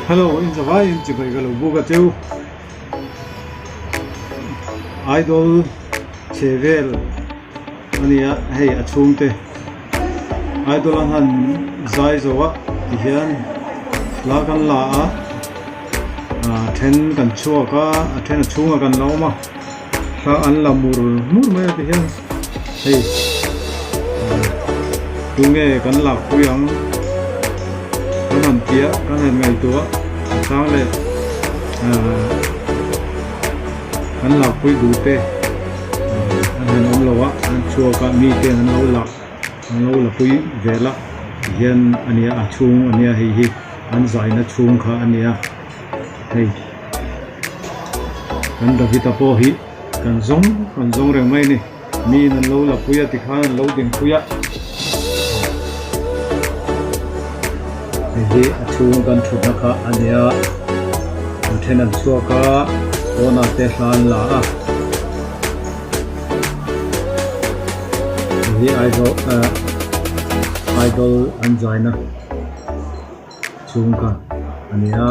Hello, in the vai in the galo buga teu idol chevel ania hey achungte idol an han zai zowa hian la kan la a then kan chuaka a then chunga kan lauma ta an la mur mai te hian hey tunge kan la kuyang kan tia kan ngai tua sang le kan la pui du te an om lowa an chua ka mi te an lo la pui vela hian ania a chung ania hi an zai na chung kha ania hei kan davita po hi kan zong reng mai ni mi nan lo la puya ti khan lo ding puya hi achung kan thutna kha ania thenan chuaka ona te hlan la a hi idol anjaina chungka ania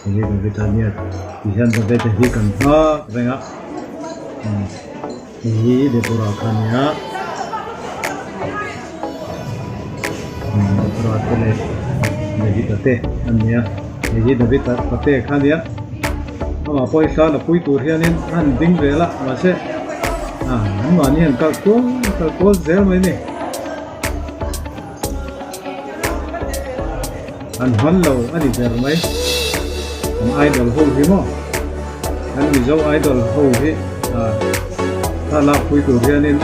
hi kan vitania hian da bete hi kan ha renga hi de pura khania pura tele hi tate ania hi da beta pate khania ama poisa la pui tur hianin an ding vela ma se an mani an kal ko zel mai ni an hallo ani zer mai an idol ho hi mo an mi zo idol ho hi ta la pui tur hianin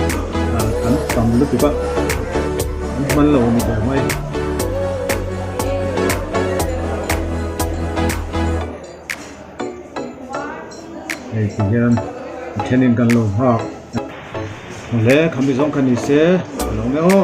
an tam lu tu ba an hallo ni zer mai hey hian thenin kan lo ha le khami zong khani se lo me o